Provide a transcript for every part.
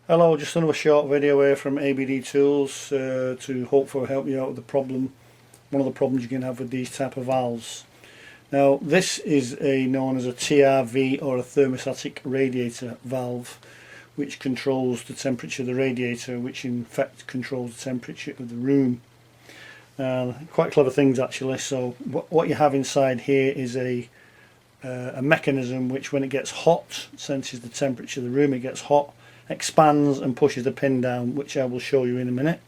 Hello, just another short video here from ABD Tools to hopefully help you out with the problem, one of the problems you can have with these type of valves. Now this is known as a TRV or a thermostatic radiator valve, which controls the temperature of the radiator, which in fact controls the temperature of the room. Quite clever things actually. So what you have inside here is a mechanism which, when it gets hot, senses the temperature of the room. It gets hot, expands and pushes the pin down, which I will show you in a minute.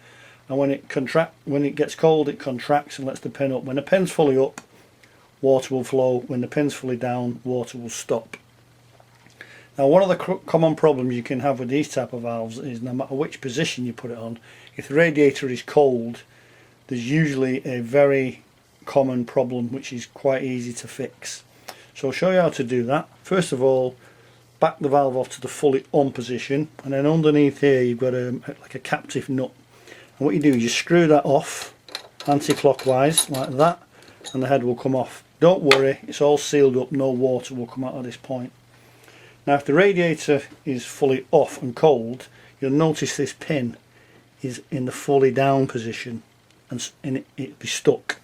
And when it gets cold, it contracts and lets the pin up. When the pin's fully up, water will flow. When the pin's fully down, water will stop. Now, one of the common problems you can have with these type of valves is, no matter which position you put it on, if the radiator is cold, there's usually a very common problem which is quite easy to fix. So I'll show you how to do that. First of all, back the valve off to the fully on position, and then underneath here you've got like a captive nut, and what you do is you screw that off anti-clockwise like that, and the head will come off. Don't worry, it's all sealed up, no water will come out of this point. Now if the radiator is fully off and cold, you'll notice this pin is in the fully down position and it'll be stuck.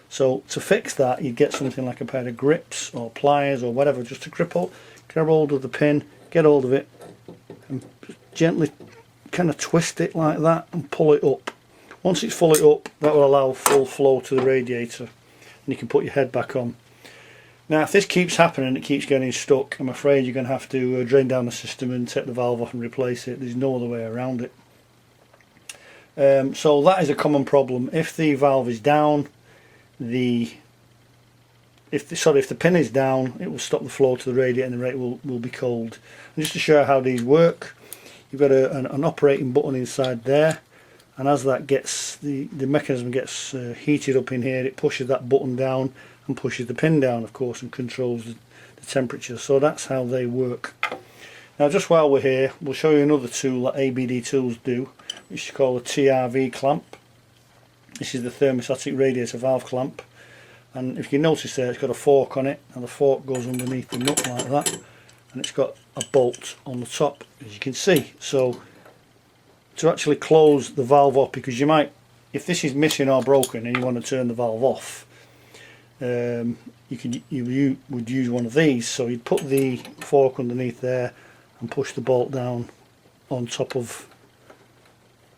So to fix that, you'd get something like a pair of grips or pliers or whatever, just to grab hold of the pin, get hold of it and gently kind of twist it like that and pull it up. Once it's fully up, that will allow full flow to the radiator and you can put your head back on. Now if this keeps happening, it keeps getting stuck, I'm afraid you're going to have to drain down the system and take the valve off and replace it. There's no other way around it. So that is a common problem. If the valve is down, if the pin is down, it will stop the flow to the radiator and the radiator will be cold. And just to show you how these work, you've got an operating button inside there, and as that gets, the mechanism gets heated up in here, it pushes that button down and pushes the pin down, of course, and controls the temperature. So that's how they work. Now just while we're here, we'll show you another tool that ABD Tools do, which is called a TRV clamp. This is the thermostatic radiator valve clamp, and if you notice there, it's got a fork on it, and the fork goes underneath the nut like that, and it's got a bolt on the top, as you can see. So to actually close the valve off, because you might, if this is missing or broken and you want to turn the valve off, you would use one of these. So you'd put the fork underneath there and push the bolt down on top of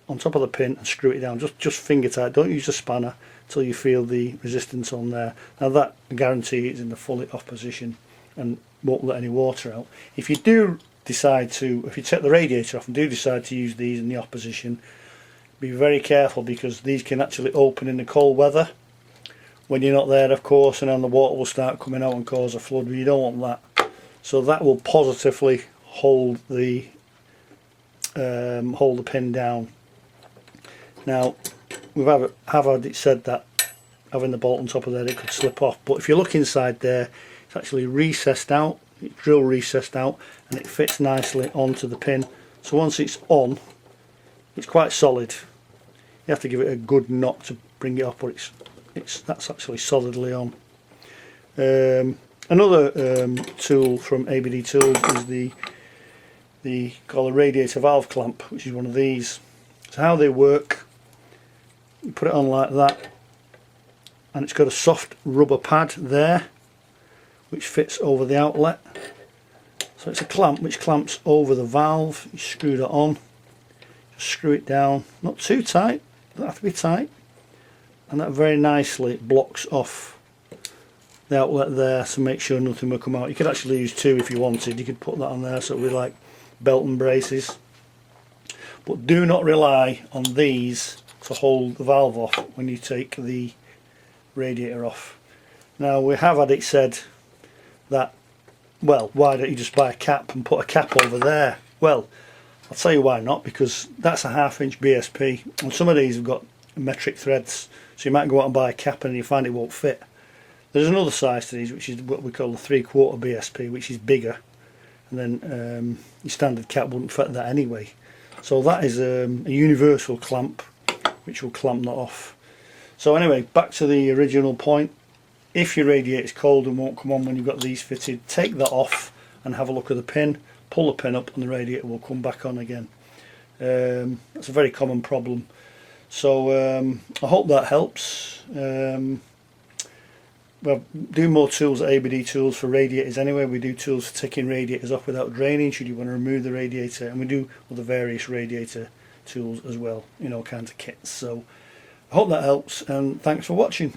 the pin and screw it down, just finger tight. Don't use a spanner till you feel the resistance on there. Now that, I guarantee, is in the fully off position and won't let any water out. If you do decide to, if you take the radiator off and do decide to use these in the off position, be very careful, because these can actually open in the cold weather when you're not there, of course, and then the water will start coming out and cause a flood. You don't want that. So that will positively hold the pin down. Now have had it said that having the bolt on top of there, it could slip off, but if you look inside there, it's actually recessed out, it's drill recessed out, and it fits nicely onto the pin. So once it's on, it's quite solid. You have to give it a good knock to bring it off, but that's actually solidly on. Another tool from ABD Tools is called a radiator valve clamp, which is one of these. So how they work: you put it on like that, and it's got a soft rubber pad there which fits over the outlet. So it's a clamp which clamps over the valve. You screw that on, just screw it down, not too tight, doesn't have to be tight, and that very nicely blocks off the outlet there to make sure nothing will come out. You could actually use two if you wanted. You could put that on there so it would be like belt and braces. But do not rely on these to hold the valve off when you take the radiator off. Now we have had it said that, well, why don't you just buy a cap and put a cap over there? Well, I'll tell you why not, because that's a 1/2 inch BSP, and some of these have got metric threads, so you might go out and buy a cap and you find it won't fit. There's another size to these, which is what we call the 3/4 BSP, which is bigger, and then your standard cap wouldn't fit that anyway. So that is a universal clamp which will clamp that off. So anyway, back to the original point. If your radiator is cold and won't come on when you've got these fitted, take that off and have a look at the pin, pull the pin up, and the radiator will come back on again. That's a very common problem. So I hope that helps. We'll do more tools at ABD Tools for radiators anyway. We do tools for taking radiators off without draining, should you want to remove the radiator, and we do other various radiator tools as well, in all kinds of kits. So I hope that helps, and thanks for watching.